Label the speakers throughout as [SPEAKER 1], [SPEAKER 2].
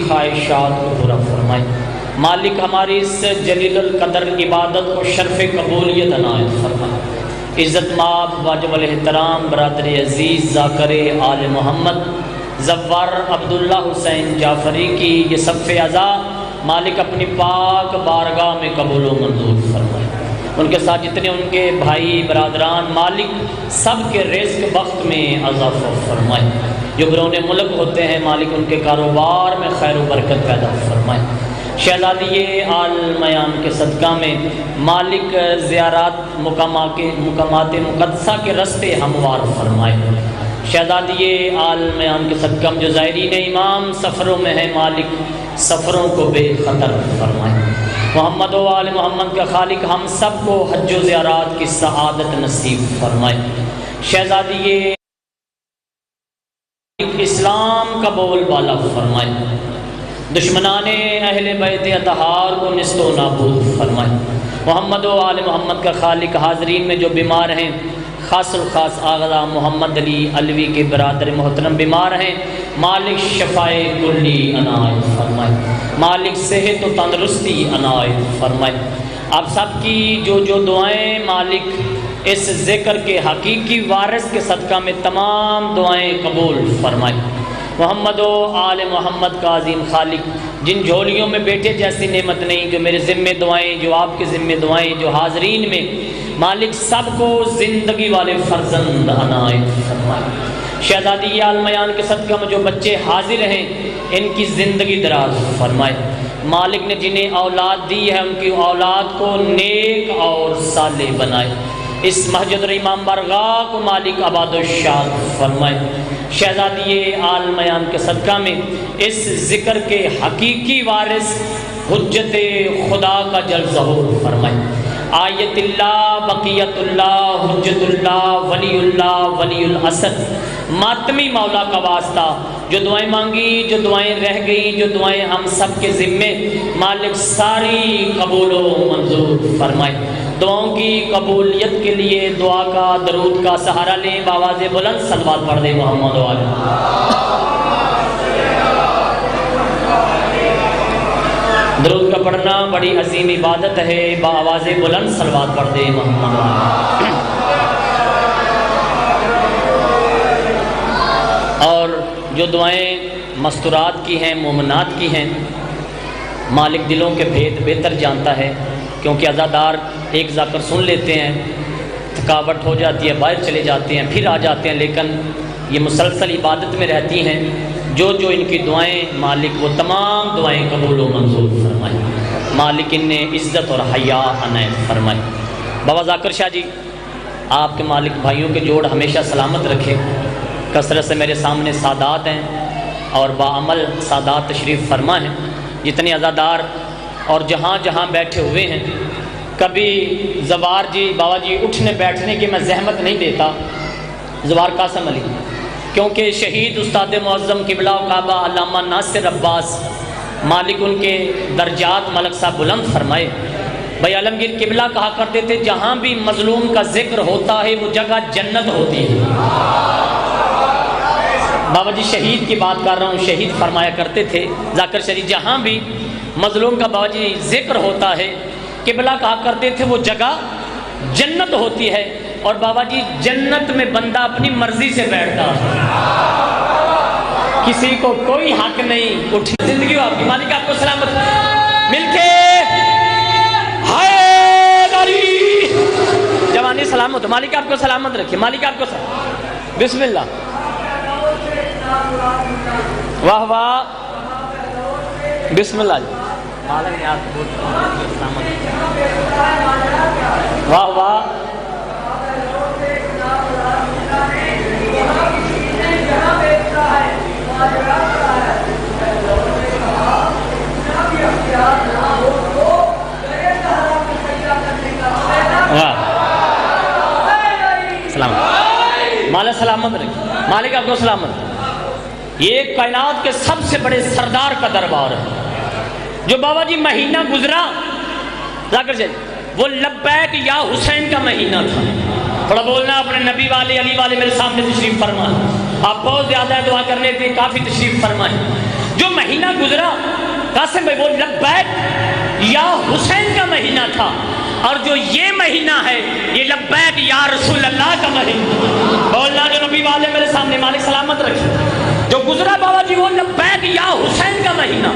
[SPEAKER 1] خواہشات کو پورا فرمائے۔ مالک ہماری اس جلیل القدر عبادت کو شرف قبولیت عنایت فرمائے۔ عزت مآب واجب الاحترام برادر عزیز ذاکر آل محمد زوار عبداللہ حسین جعفری کی یہ صف اعضاء مالک اپنی پاک بارگاہ میں قبول و منظور فرمائے۔ ان کے ساتھ جتنے ان کے بھائی برادران مالک سب کے رزق وقت میں اضافہ فرمائے۔ جو بیرون ملک ہوتے ہیں مالک ان کے کاروبار میں خیر و برکت پیدا فرمائے۔ شہزادی آل میان کے صدقہ میں مالک زیارات مقامات مقدسہ کے رستے ہموار فرمائے۔ شہزادی آل میان کے صدقہ میں جو زائرین امام سفروں میں ہیں مالک سفروں کو بے خطر فرمائے۔ محمد و آل محمد کا خالق ہم سب کو حج و زیارات کی سعادت نصیب فرمائے۔ شہزادی اسلام کا بول بالا فرمائے۔ دشمنان اہل بیت اطہار کو نست و نابود فرمائے۔ محمد و آل محمد کا خالق حاضرین میں جو بیمار ہیں خاص الخاص آغا محمد علی علوی کے برادر محترم بیمار ہیں مالک شفائے کلی عنایت فرمائے۔ مالک صحت و تندرستی عنایت فرمائے۔ آپ سب کی جو دعائیں مالک اس ذکر کے حقیقی وارث کے صدقہ میں تمام دعائیں قبول فرمائے۔ محمد و آل محمد کا عظیم خالق جن جھولیوں میں بیٹے جیسی نعمت نہیں، جو میرے ذمہ دعائیں، جو آپ کے ذمہ دعائیں، جو حاضرین میں مالک سب کو زندگی والے فرزند عنایت فرمائے۔ شہزادی آل میان کے صدقہ میں جو بچے حاضر ہیں ان کی زندگی دراز فرمائے۔ مالک نے جنہیں اولاد دی ہے ان کی اولاد کو نیک اور صالح بنائے۔ اس مسجد اور امام بارگاہ کو مالک آباد و شاد فرمائے۔ شہزادی آل میان کے صدقہ میں اس ذکر کے حقیقی وارث حجت خدا کا جل ظہور فرمائے۔ آیت اللہ بقیت اللہ حجت اللہ ولی الاسد ماتمی مولا کا واسطہ جو دعائیں مانگی، جو دعائیں رہ گئی، جو دعائیں ہم سب کے ذمے مالک ساری قبول و منظور فرمائے۔ دعاؤں کی قبولیت کے لیے دعا کا درود کا سہارا لیں، بآواز بلند صلوات پڑھ دیں محمد و آل درود کا پڑھنا بڑی عظیم عبادت ہے، بآواز بلند صلوات پڑھ دیں محمد و آل اور جو دعائیں مستورات کی ہیں مومنات کی ہیں مالک دلوں کے بھید بہتر جانتا ہے، کیونکہ عزادار ایک ذکر سن لیتے ہیں تھکاوٹ ہو جاتی ہے باہر چلے جاتے ہیں پھر آ جاتے ہیں، لیکن یہ مسلسل عبادت میں رہتی ہیں۔ جو ان کی دعائیں مالک وہ تمام دعائیں قبول و منظور فرمائے۔ مالک ان نے عزت اور حیا عنایت فرمائے۔ بابا ذاکر شاہ جی آپ کے مالک بھائیوں کے جوڑ ہمیشہ سلامت رکھے۔ کثرت سے میرے سامنے سادات ہیں اور باعمل سادات تشریف فرما ہیں، جتنے عزادار اور جہاں جہاں بیٹھے ہوئے ہیں۔ کبھی زوار جی بابا جی اٹھنے بیٹھنے کی میں زحمت نہیں دیتا، زوار قاسم علی، کیونکہ شہید استاد معظم قبلہ و کعبہ علامہ ناصر عباس مالک ان کے درجات ملک صاحب بلند فرمائے۔ بھائی عالمگیر قبلہ کہا کرتے تھے جہاں بھی مظلوم کا ذکر ہوتا ہے وہ جگہ جنت ہوتی ہے۔ بابا جی شہید کی بات کر رہا ہوں، شہید فرمایا کرتے تھے ذاکر شریف جہاں بھی مظلوم کا بابا جی ذکر ہوتا ہے قبلہ کہا کرتے تھے وہ جگہ جنت ہوتی ہے، اور بابا جی جنت میں بندہ اپنی مرضی سے بیٹھتا ہے، کسی کو کوئی حق نہیں اٹھی زندگی ہو آپ کی۔ مالک آپ کو سلامت مل کے جوانی سلامت، مالک آپ کو سلامت رکھے، مالک آپ کو سلامت۔ بسم اللہ، واہ واہ، بسم اللہ جی، واہ واہ، سلامت، مالک سلامت رکھے، مالک آپ کو سلامت۔ یہ کائنات کے سب سے بڑے سردار کا دربار ہے۔ جو بابا جی مہینہ گزرا ذاکر جی وہ لبیک یا حسین کا مہینہ تھا۔ تھوڑا بولنا اپنے نبی والے علی والے میرے سامنے تشریف فرمائیں، آپ بہت زیادہ دعا کرنے تھے، کافی تشریف فرمائیں۔ جو مہینہ گزرا قاسم بھائی وہ لبیک یا حسین کا مہینہ تھا، اور جو یہ مہینہ ہے یہ لبیک یا رسول اللہ کا مہینہ۔ بولنا جو نبی والے میرے سامنے، مالک سلامت رکھے۔ جو گزرا بابا جی وہ لبیک یا حسین کا مہینہ،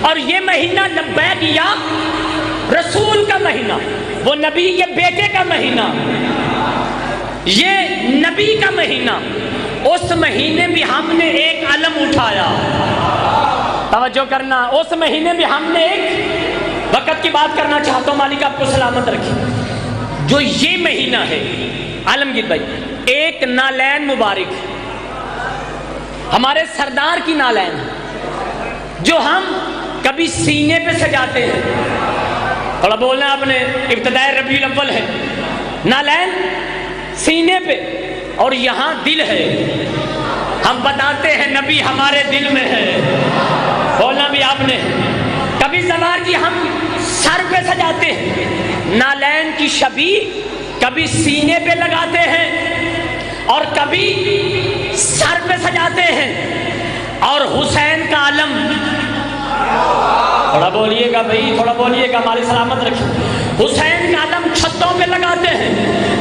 [SPEAKER 1] اور یہ مہینہ لبیک یا رسول کا مہینہ، وہ نبی کے بیٹے کا مہینہ، یہ نبی کا مہینہ۔ اس مہینے بھی ہم نے ایک علم اٹھایا، توجہ کرنا، اس مہینے بھی ہم نے ایک وقت کی بات کرنا چاہتا ہوں، مالک آپ کو سلامت رکھے۔ جو یہ مہینہ ہے عالمگیر بھائی، ایک نالین مبارک ہمارے سردار کی نالین جو ہم کبھی سینے پہ سجاتے ہیں، تھوڑا بولنا آپ نے، ابتدائے ربیع الاول ہے، نالین سینے پہ اور یہاں دل ہے، ہم بتاتے ہیں نبی ہمارے دل میں ہے، بولنا بھی آپ نے۔ کبھی زوار جی ہم سر پہ سجاتے ہیں، نالین کی شبیہ کبھی سینے پہ لگاتے ہیں اور کبھی سر پہ سجاتے ہیں، اور حسین کا علم، تھوڑا بولیے گا بھائی، تھوڑا بولیے گا، مالک سلامت رکھیں، حسین کا علم چھتوں پہ لگاتے ہیں۔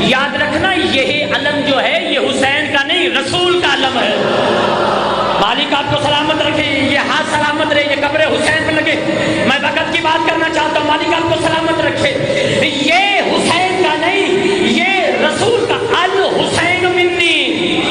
[SPEAKER 1] یاد رکھنا یہی علم جو ہے یہ حسین کا نہیں، رسول کا علم ہے۔ مالک آپ کو سلامت رکھے، یہ ہاتھ سلامت رہے، یہ قبر حسین پہ لگے۔ میں وقت کی بات کرنا چاہتا ہوں، مالک آپ کو سلامت رکھے، یہ حسین کا نہیں، یہ رسول کا۔ الحسین منی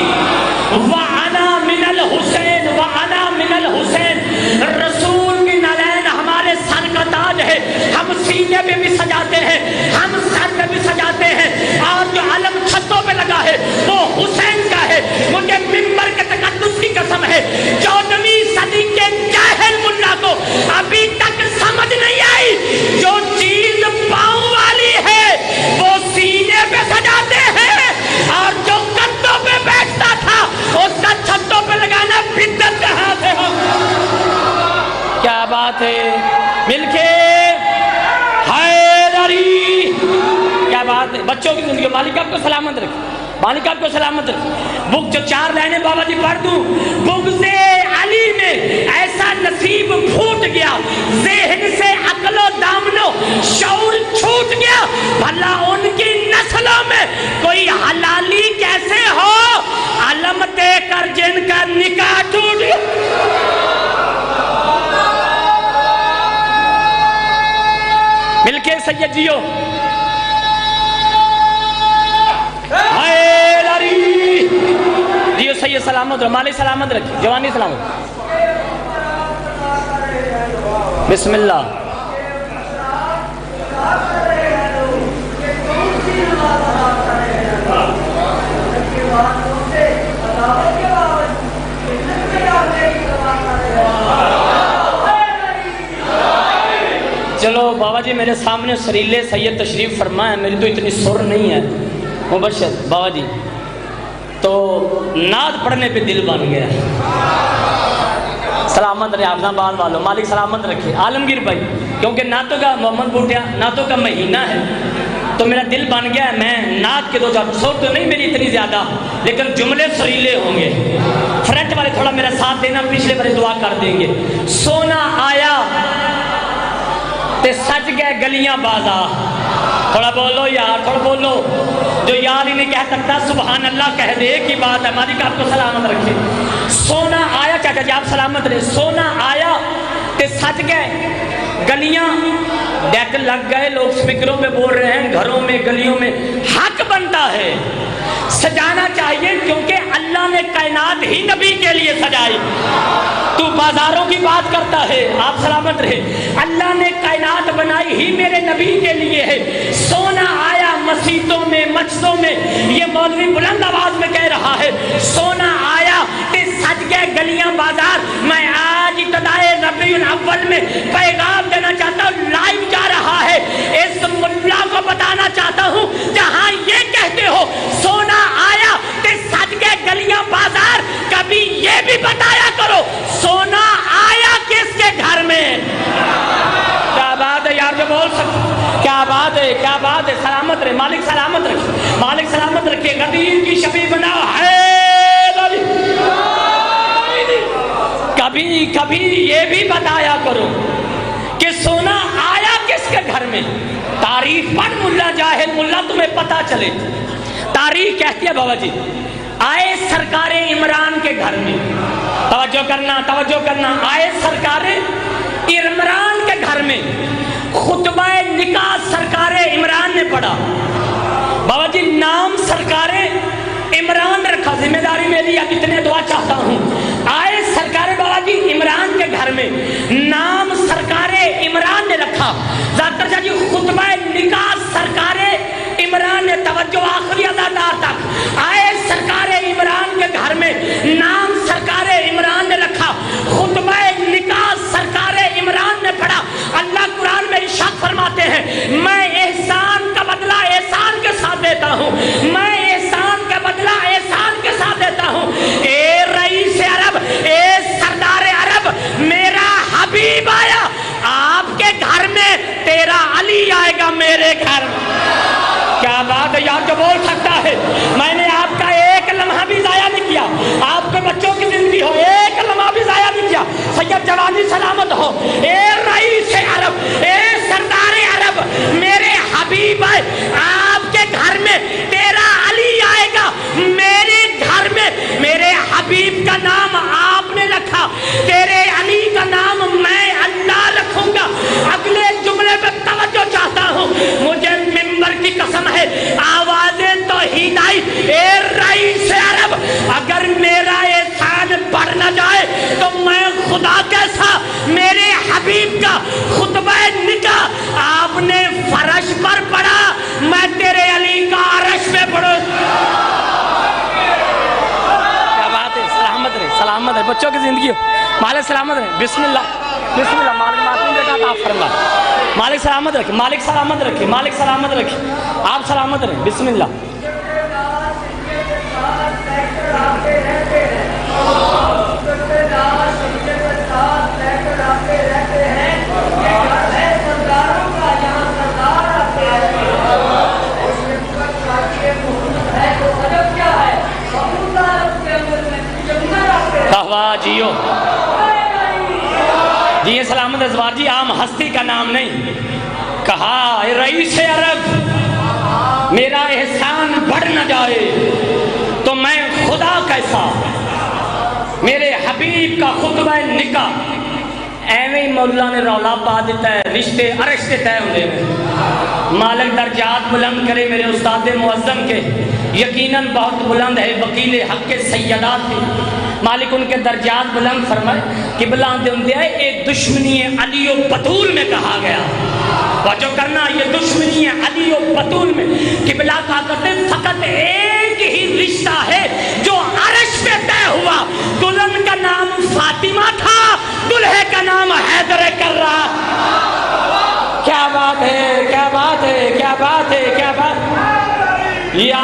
[SPEAKER 1] وانا من الحسین وانا من الحسین، رسول کی نالین ہمارے سر کا تاج ہے، ہم سینے پہ بھی سجاتے ہیں، ہم سر پہ بھی سجاتے ہیں، اور جو علم چھتوں پہ لگا ہے وہ حسین کا ہے۔ مجھے ممبر کے تقدس کی قسم ہے، 14ویں صدی کے جاہل ملا کو ابھی تک سمجھ نہیں آئی، جو چیز پاؤں والی ہے وہ سینے پہ سجاتے ہیں، اور جو کندھوں پہ بیٹھتا تھا اس کا چھتوں پہ لگانا بدعت کا ہاتھ ہے۔ کیا بات ہے، مل کے حیدری، کیا بات ہے، بچوں کی زندگی۔ مالک آپ کو سلامت رکھے، مالک آپ کو سلامت رکھے۔ بک جو 4 لائنیں بابا جی پڑھ دوں، بغض علی میں ایسا نصیب پھوٹ گیا، ذہن سے عقل و دامن و شعور چھوٹ گیا، بھلا ان کی نسلوں میں کوئی حلالی کیسے ہو، علم دے کر جن کا نکاح ٹوٹ گیا۔ مل کے سید جیو، جیو سید سلامت رہو، مالک سلامت رکھے، جوانی سلامت۔ بسم اللہ۔ چلو بابا جی میرے سامنے سریلے سید تشریف فرمائے، میری تو اتنی سر نہیں ہے مبشر بابا جی، تو نعت پڑھنے پہ دل بن گیا۔ سلامت رہے آپ آباد والوں، مالک سلامت رکھے۔ عالمگیر بھائی کیونکہ نعتوں کا، محمد بوٹیا نعتوں کا مہینہ ہے تو میرا دل بن گیا ہے، میں نعت کے 2 4 سر تو نہیں میری اتنی زیادہ، لیکن جملے سریلے ہوں گے۔ فرنٹ والے تھوڑا میرا ساتھ دینا، پچھلے والے دعا کر دیں گے۔ سونا آیا تے سج گئے گلیاں بازار، تھوڑا بولو یار، تھوڑا بولو، جو یار ہی نہیں کہہ سکتا سبحان اللہ کہہ دے، ایک ہی بات ہے۔ مالک آپ کو سلامت رکھے۔ سونا آیا، چاچا جی آپ سلامت رہے، سونا آیا تے سج گئے گلیاں، ڈیک لگ گئے، لوگ سپیکروں پہ بول رہے ہیں، گھروں میں گلیوں میں۔ حق بنتا ہے سجانا چاہیے، کیونکہ اللہ نے کائنات ہی نبی کے لیے سجائی۔ تو بازاروں کی بات کرتا ہے، آپ سلامت رہے، اللہ نے کائنات بنائی ہی میرے نبی کے لیے ہے۔ سونا آیا مسجدوں میں، مسجدوں میں، یہ مولوی بلند آواز میں کہہ رہا ہے، سونا آیا کہ سج گئے گلیاں بازار۔ میں آج ابتدائے ربیع الاول میں پیغام دینا چاہتا ہوں، لائیو جا رہا ہے، اس ملا کو بتانا چاہتا ہوں، جہاں یہ کہتے ہو سونا آیا کہ سج گئے گلیاں بازار، کبھی یہ بھی بتایا کرو سونا آیا کس کے گھر میں۔ کیا بات ہے یار جو بول سکتے، کیا بات ہے، کیا بات ہے۔ سلامت رہے، مالک سلامت رکھے، مالک سلامت رکھے۔ غدیر کی شبیہ بناؤ ہے، کبھی کبھی کبھی یہ بھی بتایا کرو کہ سونا آیا کس کے گھر میں. تاریخ پڑھ ملا جاہل ملا تمہیں پتا چلے. تاریخ کہتی ہے بابا جی آئے سرکار عمران کے گھر میں. توجہ کرنا آئے سرکار عمران کے گھر میں خطبہ نکاح سرکار عمران نے پڑھا. بابا جی نام سرکار عمران رکھا. ذمہ داری میری اب اتنے دعا چاہتا ہوں. آئے سرکار بابا جی عمران کے گھر میں نام سرکار عمران نے رکھا. ذاکر شاہ جی خطبہ نکاح سرکار عمران نے. توجہ آخری ادادار تک. آئے سرکار عمران کے گھر میں نام سرکار عمران نے رکھا. خطبہ نکاح سرکار عمران نے پڑھا. اللہ قرآن میں ارشاد فرماتے ہیں میں احسان کا بدلہ احسان کے ساتھ دیتا ہوں. میں احسان کا بدلہ احسان کے ساتھ دیتا ہوں. اے رئیس عرب اے سردار عرب میرا حبیب آیا. آپ کے گھر میں تیرا علی آئے گا میرے گھر. کیا بات ہے یار جو بول سکتا ہے. میں نے آپ کا ایک لمحہ بھی ضائع نہیں کیا. آپ کے بچوں کی زندگی ہو ایک لمحہ بھی ضائع نہیں کیا. سید جوانی سلامت ہو. اے رئیس عرب اے سردار عرب میرے حبیب آئے. آپ کے گھر میں تیرا علی آئے گا میرے گھر میں. میرے حبیب کا نام آپ نے رکھا. تیرے علی کا نام میں اللہ رکھوں گا. اگلے جملے پہ توجہ چاہتا ہوں. مجھے ممبر کی قسم ہے آوازیں توحید آئی. اے رئیس عرب اگر میرا احسان بڑھ نہ جائے تو میں خدا کیسا. میرے حبیب کا خطبہ نکاح آپ نے فرش پر پڑھا. میں تیرے علی کا عرش پہ پڑھوں. کیا بات ہے. سلامت رہے سلامت رہے بچوں کی زندگی ہو. مالک سلامت رہے. بسم اللہ بسم اللہ. مالک معصوم بیٹا عطا فرما. مالک سلامت رکھے. مالک سلامت رکھے. مالک سلامت رکھے. آپ سلامت رہیں. بسم اللہ. جیو جی سلامت ازوار جی. عام ہستی کا نام نہیں کہا. اے رئیس عرب میرا احسان بڑھ نہ جائے تو میں خدا کیسا. میرے حبیب کا خطبہ نکاح ایویں مولا نے رولا پا دیتا ہے. رشتے عرش سے طے ہوئے ہیں. مالک درجات بلند کرے میرے استاد معظم کے. یقیناً بہت بلند ہے وکیل حق کے سیدات کے. مالک ان کے درجات بلند فرمائے. قبلہ دے ایک دشمنی علی و بطول میں کہا گیا. توجہ کرنا یہ دشمنی علی و بطول میں قبلہ کہا کرتے فقط ایک ہی رشتہ ہے جو عرش پہ طے ہوا. دلہن کا نام فاطمہ تھا دلہے کا نام حیدر کررا. کیا بات ہے کیا بات ہے کیا بات ہے کیا بات. یا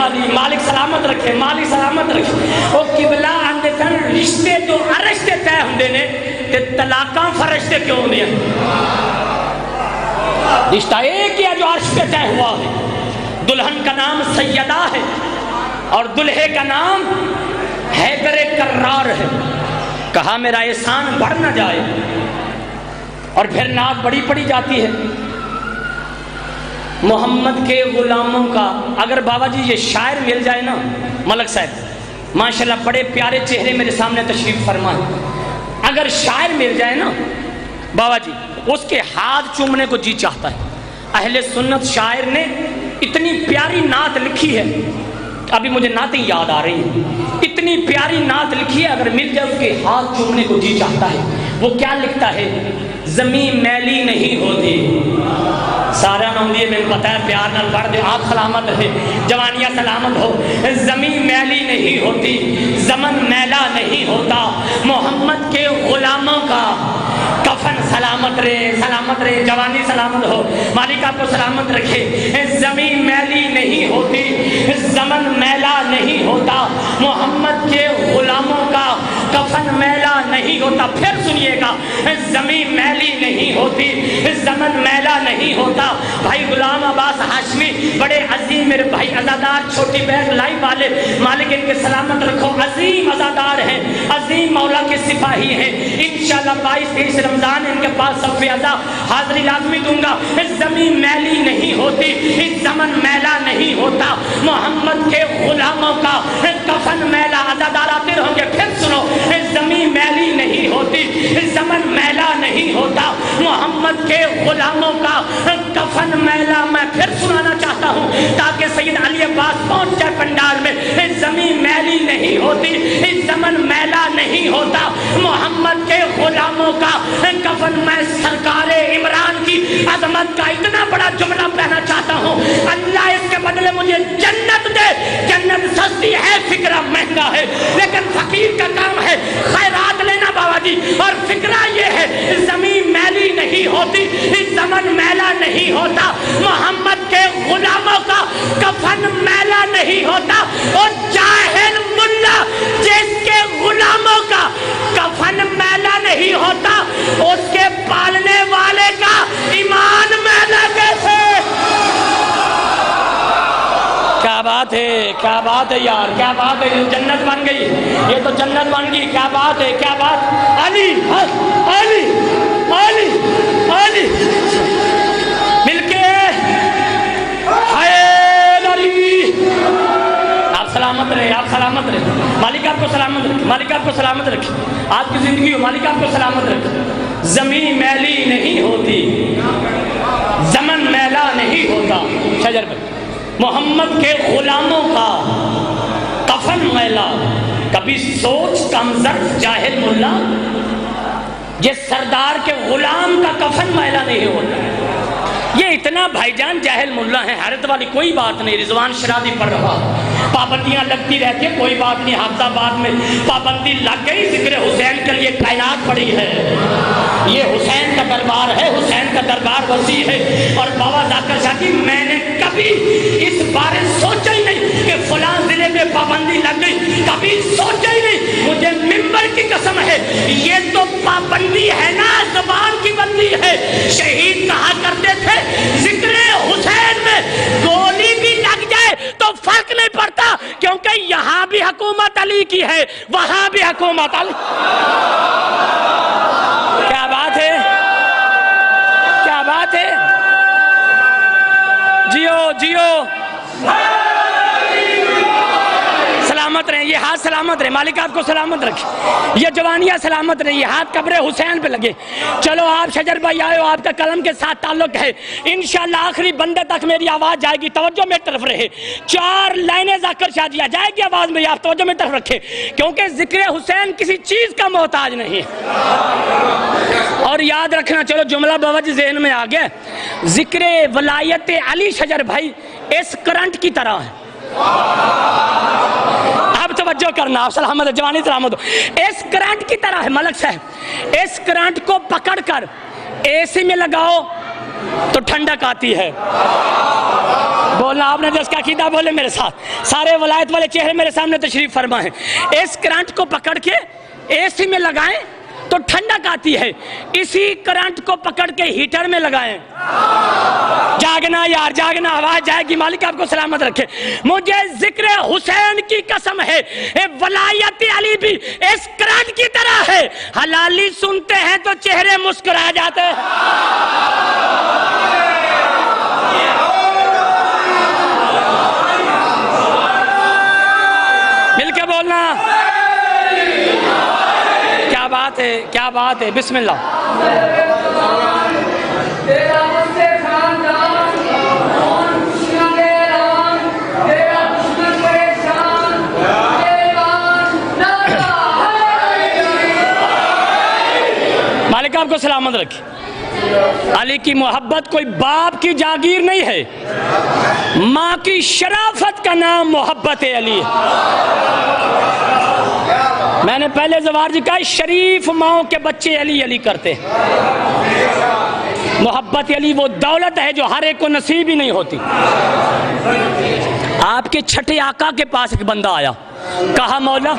[SPEAKER 1] علی. مالک سلامت رکھے. مالک سلامت رکھے. وہ قبلہ آندے سن رشتے جو عرش تے طے ہوندے نے تے طلاقاں فرش تے کیوں ہوندے ہیں. رشتہ ایک ہی ہے جو عرش پہ طے ہوا ہے. دلہن کا نام سیدہ ہے اور دلہے کا نام حیدر کرار ہے. کہا میرا احسان بڑھ نہ جائے. اور پھر نعت بڑی پڑی جاتی ہے محمد کے غلاموں کا. اگر بابا جی یہ شاعر مل جائے نا ملک صاحب ماشاءاللہ بڑے پیارے چہرے میرے سامنے تشریف فرمائے. اگر شاعر مل جائے نا بابا جی اس کے ہاتھ چومنے کو جی چاہتا ہے. اہل سنت شاعر نے اتنی پیاری نعت لکھی ہے. ابھی مجھے نعتیں یاد آ رہی ہیں. اتنی پیاری نعت لکھی ہے اگر مل جائے اس کے ہاتھ چومنے کو جی چاہتا ہے. وہ کیا لکھتا ہے. زمین میلی نہیں ہوتی. سارا نام دیے میں پتہ ہے پیار نہ پڑھ دے. آپ سلامت رہے. جوانیاں سلامت ہو. زمین میلی نہیں ہوتی زمن میلا نہیں ہوتا. محمد کے غلاموں کا کفن سلامت رہے سلامت رہے. جوانی سلامت ہو. مالک آپ کو سلامت رکھے. زمین میلی نہیں ہوتی زمن میلا نہیں ہوتا. محمد کے غلاموں کا کفن میلا نہیں ہوتا. پھر سنیے گا, زمین میلی نہیں ہوتی, زمن میلا نہیں ہوتا. بھائی غلام عباس ہاشمی بڑے عظیم میرے بھائی عزادار چھوٹی بیگ لائیو والے, مالک ان کے سلامت رکھو, عظیم عزادار ہیں, عظیم مولا کے سپاہی ہیں. انشاءاللہ 22-23 رمضان ان کے پاس صف عزا حاضری لازمی دوں گا. زمین میلی نہیں ہوتی, زمن میلا نہیں ہوتا. محمد کے غلاموں کا کفن میلا. عزادار آتے رہوں گے, پھر سنو, زمین میلی نہیں ہوتی, زمن میلا نہیں ہوتا. محمد کے غلاموں کا کفن میلا. میں پھر سنانا چاہتا ہوں تاکہ سید علی عباس پہنچ جائے پنڈال میں. زمین میلی نہیں ہوتی, زمن میلا نہیں ہوتا. محمد کے غلاموں کا کفن. میں سرکار عمران کی عظمت کا اتنا بڑا جملہ پہنا چاہتا ہوں, اللہ اس کے بدلے مجھے جنت دے. جنت سستی ہے, فکرہ مہنگا ہے, لیکن فقیر کا کام ہے خیرات لینا بابا جی. اور فکرہ یہ ہے, زمین میلی نہیں ہوتی, زمن میلا نہیں ہوتا. محمد کے غلاموں کا کفن میلا نہیں ہوتا. اور جاہل ملا جس کے غلاموں کا کفن میلا نہیں ہوتا, اس کے پالنے والے کا ایمان میلا کیسے؟ کیا بات ہے, کیا بات ہے یار, کیا بات ہے. جنت بن گئی, یہ تو جنت بن گئی. کیا بات ہے, کیا بات. علی علی علی علی مل کے حیدری. آپ سلامت رہے, آپ سلامت رہے. مالک آپ کو سلامت رکھے, مالک آپ کو سلامت رکھے. آپ کی زندگی ہو, مالک آپ کو سلامت رکھے. زمین میلی نہیں ہوتی, زمن میلا نہیں ہوتا. شجر پر محمد کے غلاموں کا کفن میلا. کبھی سوچ کمزر جاہل ملا, یہ سردار کے غلام کا کفن میلا نہیں ہوتا. یہ اتنا بھائی جان جاہل ملا ہے, حیرت والی کوئی بات نہیں. رضوان شرادی پڑھ رہا, پابندیاں لگتی رہتی ہیں, کوئی بات نہیں. حافظ آباد میں پابندی لگ گئی, ذکر حسین کے لیے کائنات پڑی ہے. یہ حسین کا دربار ہے, حسین کا دربار وسیع ہے. اور بابا ذاکر شاہ جی, میں نے کبھی اس بارے سوچا ہی نہیں کہ فلاں ضلع میں پابندی لگ گئی, کبھی سوچا ہی نہیں. مجھے ممبر کی قسم ہے, یہ تو پابندی ہے نا, زبان کی بندی ہے. شہید کہا کرتے تھے ذکر حسین میں گولی بھی لگ جائے تو فرق نہیں پڑتا, کیونکہ یہاں بھی حکومت علی کی ہے, وہاں بھی حکومت علی. کیا بات ہے, کیا بات ہے. جیو جیو, سلامت رہیں. یہ ہاتھ سلامت رہے, مالک آپ کو سلامت رکھے. یہ جوانیاں سلامت رہیں, یہ ہاتھ قبر حسین پہ لگے. چلو آپ شجر بھائی آئے ہو, آپ کا قلم کے ساتھ تعلق ہے. انشاءاللہ آخری بندے تک میری آواز جائے گی, توجہ میری طرف رہے. 4 لائنیں ذاکر شاہ جی جائے گی آواز میں, آپ توجہ میری طرف رکھے, کیونکہ ذکر حسین کسی چیز کا محتاج نہیں. اور یاد رکھنا, چلو جملہ بوجھ ذہن میں آ گیا, ذکر ولایت علی شجر بھائی اس کرنٹ کی طرح ہے. آپ توجہ کرنا, آپ سلامت, جوانی سلامت ہو. اس کرنٹ کی طرح ہے ملک صاحب. اس کرنٹ کو پکڑ کر اے سی میں لگاؤ تو ٹھنڈک آتی ہے. بولنا آپ نے جس کا عقیدہ بولے میرے ساتھ. سارے ولایت والے چہرے میرے سامنے تشریف فرما ہے. اس کرنٹ کو پکڑ کے اے سی میں لگائیں تو ٹھنڈک آتی ہے. اسی کرنٹ کو پکڑ کے ہیٹر میں لگائیں. جاگنا یار, جاگنا, آواز جائے گی. مالک آپ کو سلامت رکھے. مجھے ذکر حسین کی قسم ہے, ولایت علی بھی اس کرنٹ کی طرح ہے. حلالی سنتے ہیں تو چہرے مسکرا جاتے ہیں. مل کے بولنا. کیا بات ہے, کیا بات ہے. بسم اللہ. مالک آپ کو سلامت رکھے. علی کی محبت کوئی باپ کی جاگیر نہیں ہے, ماں کی شرافت کا نام محبت علی ہے. میں نے پہلے زوار جی کہا, شریف ماؤں کے بچے علی علی کرتے ہیں. محبت علی وہ دولت ہے جو ہر ایک کو نصیب ہی نہیں ہوتی. آپ کے چھٹے آقا کے پاس ایک بندہ آیا, کہا مولا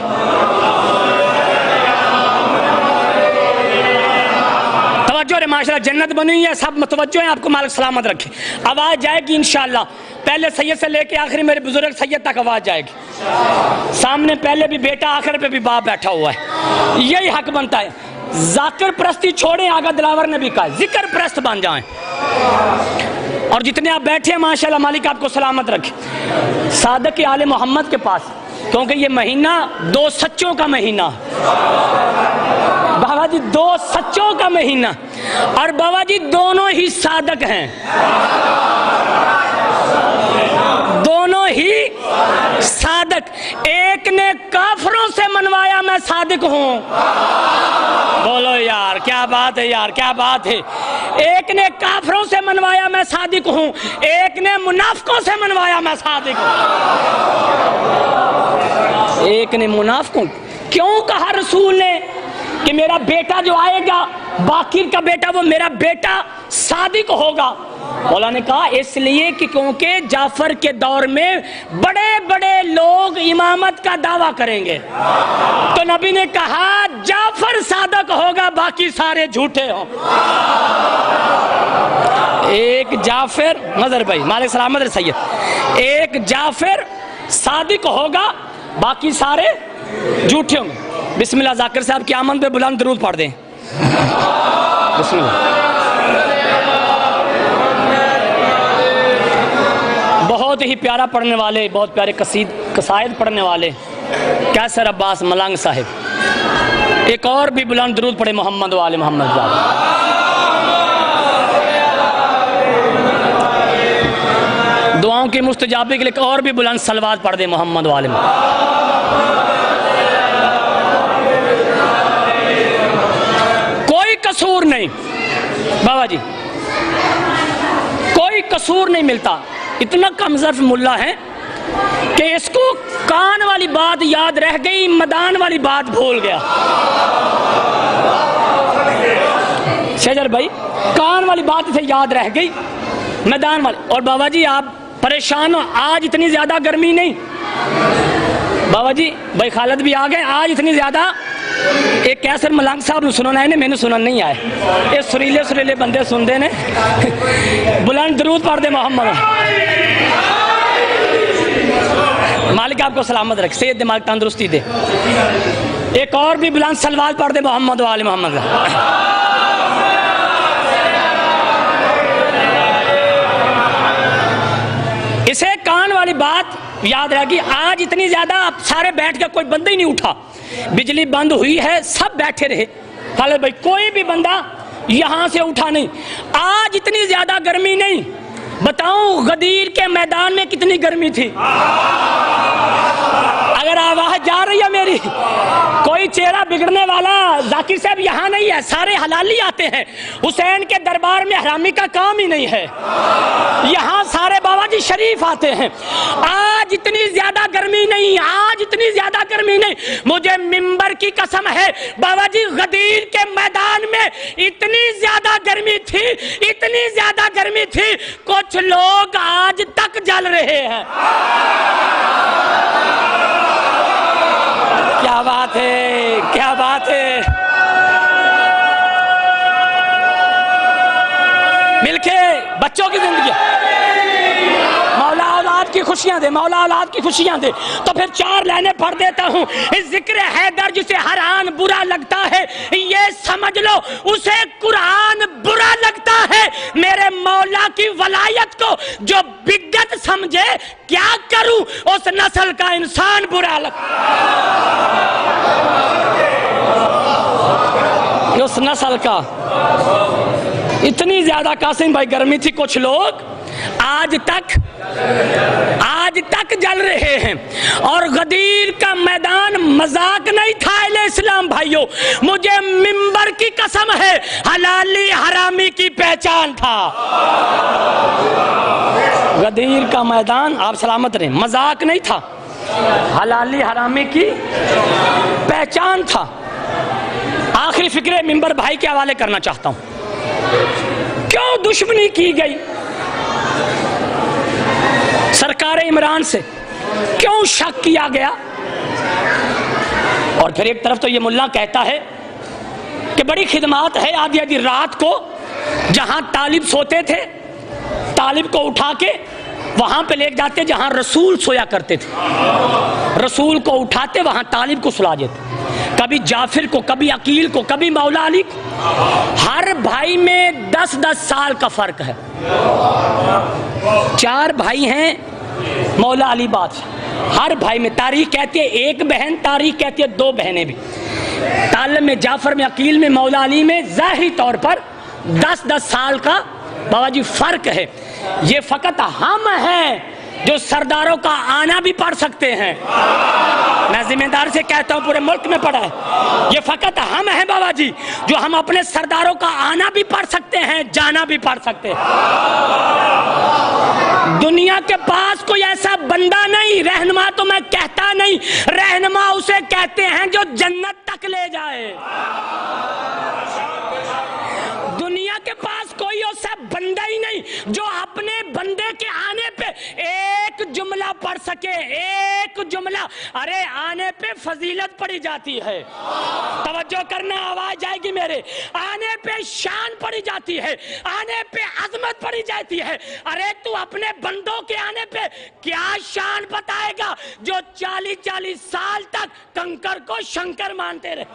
[SPEAKER 2] شکر ہے ماشاءاللہ جنت بنی ہوئی ہے، سب متوجہ ہیں، آپ کو مالک سلامت رکھے. آواز جائے گی انشاءاللہ، پہلے سید سے لے کے آخری میرے بزرگ سید تک آواز جائے گی. سامنے پہلے بھی بیٹا، آخر پہ بھی باپ بیٹھا ہوا ہے، یہی حق بنتا ہے. ذاکر پرستی چھوڑیں، آگا دلاور نے بھی کہا ذکر پرست بن جائیں. اور جتنے آپ بیٹھے ہیں ماشاءاللہ مالک آپ کو سلامت رکھے. صادق آل محمد کے پاس، کیونکہ یہ مہینہ دو سچوں کا مہینہ، بابا جی دو سچوں کا مہینہ، اور بابا جی دونوں ہی صادق ہیں، دونوں ہی صادق. ایک نے کافروں سے منوایا میں صادق ہوں، بولو یار کیا بات ہے، یار کیا بات ہے. ایک نے کافروں سے منوایا میں صادق ہوں، ایک نے منافقوں سے منوایا میں صادق ہوں. ایک نے منافقوں، کیوں کہا رسول نے کہ میرا بیٹا جو آئے گا باقر کا بیٹا وہ میرا بیٹا صادق ہوگا؟ مولا نے کہا اس لیے کہ کیونکہ جعفر کے دور میں بڑے بڑے لوگ امامت کا دعویٰ کریں گے، تو نبی نے کہا جعفر صادق ہوگا باقی سارے جھوٹے ہوں. ایک جعفر نظر بھائی مالک سلامت سید، ایک جعفر صادق ہوگا باقی سارے جھوٹے ہوں. بسم اللہ ذاکر صاحب کی آمد پہ بلند درود پڑھ دیں. بسم اللہ. بہت ہی پیارا پڑھنے والے، بہت پیارے قصائد پڑھنے والے کیسر عباس ملنگ صاحب. ایک اور بھی بلند درود پڑھے محمد و آل محمد. دعاؤں کی مستجابی کے لیے اور بھی بلند صلوات پڑھ دے محمد و آل محمد. کوئی قصور نہیں بابا جی، کوئی قصور نہیں ملتا. اتنا کم ظرف ملا ہے کہ اس کو کان والی بات یاد رہ گئی، میدان والی بات بھول گیا. شجر بھائی کان والی بات اسے یاد رہ گئی، میدان والی. اور بابا جی آپ پریشان ہو، آج اتنی زیادہ گرمی نہیں. بابا جی بھائی خالد بھی آ گئے. آج اتنی زیادہ ایک کیسر ملنگ صاحب نے سننا ہے، میں نے سنن نہیں آئے. یہ سریلے سریلے بندے سن دے نے. بلند درود پڑھ دے محمد. مالک آپ کو سلامت رکھ، صحت دماغ تندرستی دے. ایک اور بھی بلند صلوات پڑھ دے محمد و آل محمد. اسے کان والی بات یاد رہے گی. آج اتنی زیادہ اب سارے بیٹھ کے کوئی بندہ ہی نہیں اٹھا، بجلی بند ہوئی ہے سب بیٹھے رہے. خالد بھائی کوئی بھی بندہ یہاں سے اٹھا نہیں. آج اتنی زیادہ گرمی نہیں. بتاؤں غدیر کے میدان میں کتنی گرمی تھی؟ اگر آواز جا رہی ہے میری، کوئی چہرہ بگڑنے والا ذاکر صاحب یہاں نہیں ہے، سارے حلالی آتے ہیں. حسین کے دربار میں حرامی کا کام ہی نہیں ہے، یہاں سارے بابا جی شریف آتے ہیں. آج اتنی زیادہ گرمی نہیں، آج اتنی زیادہ گرمی نہیں. مجھے منبر کی قسم ہے بابا جی غدیر کے میدان میں اتنی زیادہ گرمی تھی، اتنی زیادہ گرمی تھی، کچھ لوگ آج تک جل رہے ہیں. کیا بات ہے، کیا بات ہے. مل کے بچوں کی زندگی، مولا اولاد کی خوشیاں دے، مولا اولاد کی خوشیاں دے. تو پھر 4 لائنیں پڑھ دیتا ہوں. ذکر حیدر جسے ہر آن برا لگتا ہے، یہ سمجھ لو اسے قرآن برا لگتا ہے. میرے مولا کی ولایت کو جو بدعت سمجھے کیا کروں، اس نسل کا انسان برا لگتا ہے. اس نسل کا اتنی زیادہ قاسم بھائی گرمی تھی، کچھ لوگ آج تک جل رہے ہیں. اور غدیر کا میدان مذاق نہیں تھا اہل اسلام بھائیوں، مجھے منبر کی قسم ہے حلالی حرامی کی پہچان تھا. غدیر کا میدان آپ سلامت رہیں، مذاق نہیں تھا، حلالی حرامی کی پہچان تھا. آخری فکرے منبر بھائی کے حوالے کرنا چاہتا ہوں. کیوں دشمنی کی گئی سرکار عمران سے، کیوں شک کیا گیا؟ اور پھر ایک طرف تو یہ ملا کہتا ہے کہ بڑی خدمات ہے. آدھی آدھی رات کو جہاں طالب سوتے تھے طالب کو اٹھا کے وہاں پہ لے جاتے جہاں رسول سویا کرتے تھے, رسول کو اٹھاتے وہاں طالب کو سلا دیتے, کبھی جعفر کو, کبھی عقیل کو, کبھی مولا علی کو. ہر بھائی میں 10-10 سال کا فرق ہے. 4 بھائی ہیں مولا علی بادشاہ, ہر بھائی میں تاریخ کہتی ہے 1 بہن, تاریخ کہتی ہے 2 بہنیں بھی. طالب میں, جعفر میں, عقیل میں, مولا علی میں ظاہری طور پر 10-10 سال کا بابا جی فرق ہے. یہ فقط ہم ہیں جو سرداروں کا آنا بھی پڑھ سکتے ہیں. میں ذمہ دار سے کہتا ہوں پورے ملک میں پڑھا ہے. یہ فقط ہم ہیں بابا جی جو ہم اپنے سرداروں کا آنا بھی پڑھ سکتے ہیں, جانا بھی پڑھ سکتے ہیں. دنیا کے پاس کوئی ایسا بندہ نہیں, رہنما تو میں کہتا نہیں, رہنما اسے کہتے ہیں جو جنت تک لے جائے. دنیا کے پاس کوئی ایسا بندہ ہی نہیں جو اپنے بندے کے آنے پہ ایک جملہ پڑھ سکے, ایک جملہ. ارے آنے پہ فضیلت پڑھی جاتی ہے, توجہ کرنا, آواز جائے گی میرے. آنے پہ شان پڑھی جاتی ہے, آنے پہ عظمت پڑھی جاتی ہے. ارے تو اپنے بندوں کے آنے پہ کیا شان بتائے گا جو 40-40 سال تک کنکر کو شنکر مانتے رہے.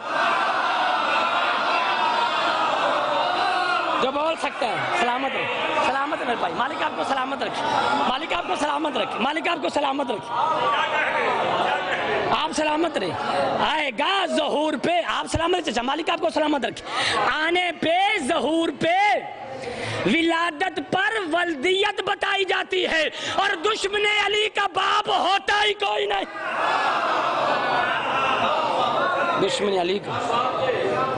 [SPEAKER 2] جو بول سکتا ہے سلامت رکھے, سلامت میرے بھائی. مالک آپ کو سلامت رکھے, مالک آپ کو سلامت رکھے, مالک آپ کو سلامت رکھے. آپ سلامت رہے. آئے گا ظہور پہ, آپ سلامت رکھے, مالک آپ کو سلامت رکھے. آنے پہ, ظہور پہ, ولادت پر ولدیت بتائی جاتی ہے, اور دشمن علی کا باپ ہوتا ہی کوئی نہیں. دشمن علی کا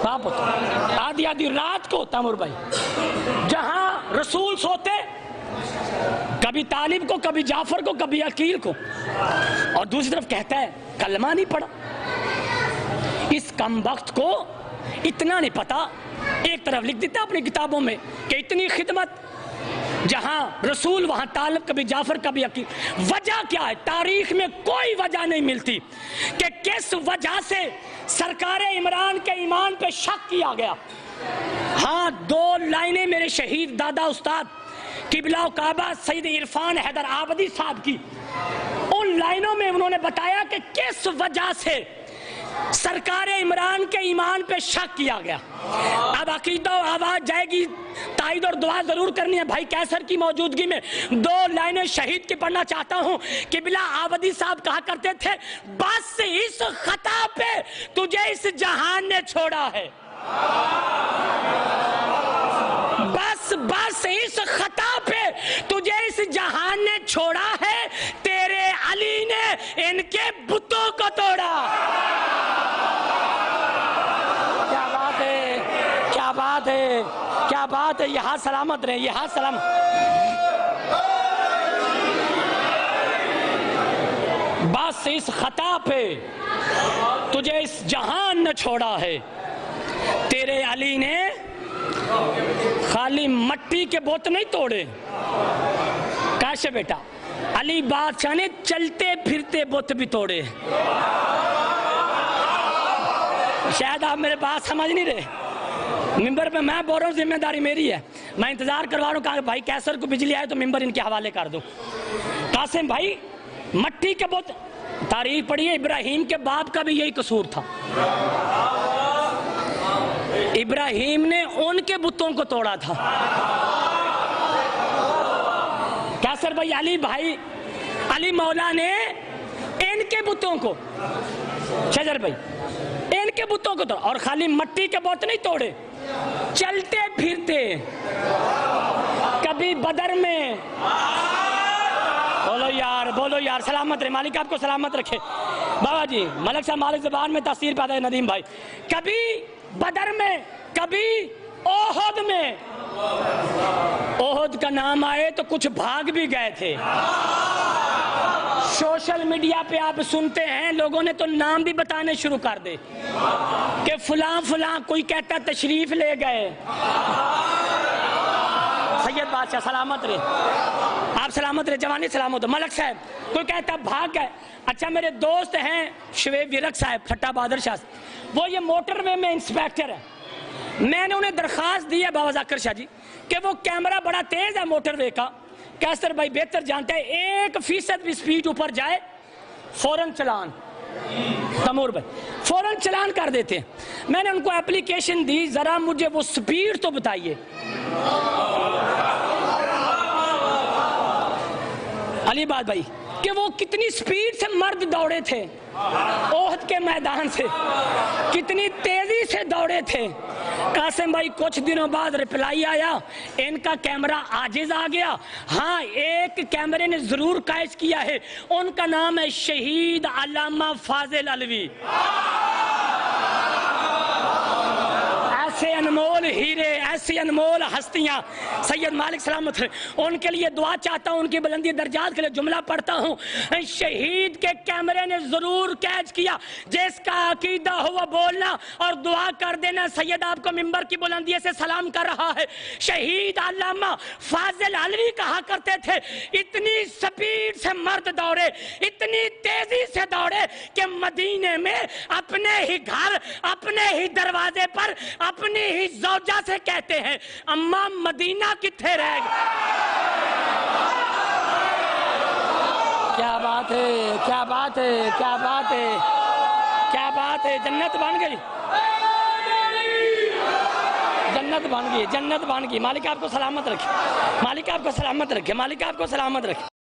[SPEAKER 2] باپ ہوتا. آدھی آدھی رات کو تیمور بھائی جہاں رسول سوتے, کبھی طالب کو, کبھی جعفر کو, کبھی عقیل کو, اور دوسری طرف کہتا ہے کلمہ نہیں پڑھا. اس کم وقت کو اتنا نہیں پتا, ایک طرف لکھ دیتا اپنی کتابوں میں کہ اتنی خدمت, جہاں رسول وہاں طالب, کبھی جعفر کبھی عقیل. وجہ کیا ہے؟ تاریخ میں کوئی وجہ نہیں ملتی کہ کس وجہ سے سرکار عمران کے ایمان پہ شک کیا گیا. ہاں 2 لائنیں میرے شہید دادا استاد قبلہ و کعبہ سید عرفان حیدر آبادی صاحب کی, ان لائنوں میں انہوں نے بتایا کہ کس وجہ سے سرکار عمران کے ایمان پہ شک کیا گیا. اب عقیدہ و آواز جائے گی, تائید اور دعا ضرور کرنی ہے. بھائی کیسر کی موجودگی میں 2 لائنیں شہید کی پڑھنا چاہتا ہوں. قبلہ آبادی صاحب کہا کرتے تھے بس اس خطا پہ تجھے اس جہان نے چھوڑا ہے, بس بس اس خطا پہ تجھے اس جہان نے چھوڑا ہے, تیرے علی نے ان کے بتوں کو توڑا. کیا بات ہے, کیا بات ہے, کیا بات ہے. یہاں سلامت رہے, یہاں سلامت. بس اس خطا پہ تجھے اس جہان نے چھوڑا ہے, تیرے علی نے خالی مٹی کے بت نہیں توڑے. کیسے بیٹا؟ علی بادشاہ نے چلتے پھرتے بت بھی توڑے. شاید آپ میرے بات سمجھ نہیں رہے. ممبر پہ میں بول رہا ہوں, ذمہ داری میری ہے, میں انتظار کروا رہا ہوں کہ بھائی کیسر کو بجلی آئے تو ممبر ان کے حوالے کر دو. قاسم بھائی مٹی کے بت, تاریخ پڑھیے, ابراہیم کے باپ کا بھی یہی قصور تھا. ابراہیم نے ان کے بتوں کو توڑا تھا. کیسر بھائی, علی بھائی, علی مولا نے ان کے بتوں کو, شجر بھائی ان کے بتوں کو توڑا, اور خالی مٹی کے بت نہیں توڑے, چلتے پھرتے. کبھی بدر میں, بولو یار, بولو یار, سلامت رہے, مالک آپ کو سلامت رکھے. بابا جی ملک صاحب مالک زبان میں تاثیر پیدا ہے. ندیم بھائی کبھی بدر میں, کبھی احد میں. احد کا نام آئے تو کچھ بھاگ بھی گئے تھے. سوشل میڈیا پہ آپ سنتے ہیں لوگوں نے تو نام بھی بتانے شروع کر دے کہ فلاں فلاں, کوئی کہتا تشریف لے گئے. سید بادشاہ سلامت رہے, آپ سلامت رہے, جوانی سلامت ہو. ملک صاحب کوئی کہتا بھاگ گئے. اچھا میرے دوست ہیں شعیب ورق صاحب پھٹا بہادر شاہ, وہ یہ موٹر وے میں انسپیکٹر ہے. میں نے انہیں درخواست دی ہے بابا ذاکر شاہ جی کہ وہ کیمرہ بڑا تیز ہے موٹر وے کا، کیسر بھائی بہتر جانتے ہیں، 1% بھی سپیڈ اوپر جائے فوراً چلان، تمور بھائی فوراً چلان کر دیتے ہیں۔ میں نے ان کو اپلیکیشن دی، ذرا مجھے وہ سپیڈ تو بتائیے۔ علی بات بھائی کہ وہ کتنی سپیڈ سے مرد دوڑے تھے احد کے میدان سے، کتنی تیزی سے دوڑے تھے۔ قاسم بھائی کچھ دنوں بعد رپلائی آیا، ان کا کیمرہ عاجز آ گیا۔ ہاں ایک کیمرے نے ضرور کیچ کیا ہے، ان کا نام ہے شہید علامہ فاضل علوی۔ ایسے انمول ہیرے، ایسی انمول ہستیاں سید مالک سلامت ہے، ان کے لیے دعا چاہتا ہوں، ان کی بلندی درجات کے لیے جملہ پڑھتا ہوں۔ شہید کے کیمرے نے ضرور کیچ کیا، جس کا عقیدہ ہو وہ بولنا اور دعا کر دینا۔ سید آپ کو ممبر کی بلندی سے سلام کر رہا ہے۔ شہید علامہ فاضل علوی کہا کرتے تھے، اتنی سپیڈ سے مرد دوڑے، اتنی تیزی سے دوڑے کہ مدینے میں اپنے ہی گھر، اپنے ہی دروازے پر اپنی ہی زوجہ سے کہتے ہیں، اماں مدینہ کتھے رہ گئے۔ کیا بات ہے، کیا بات ہے، کیا بات ہے، کیا بات ہے، جنت بن گئی، جنت بن گئی، جنت بن گئی۔ مالک آپ کو سلامت رکھے، مالک آپ کو سلامت رکھے، مالک آپ کو سلامت رکھے۔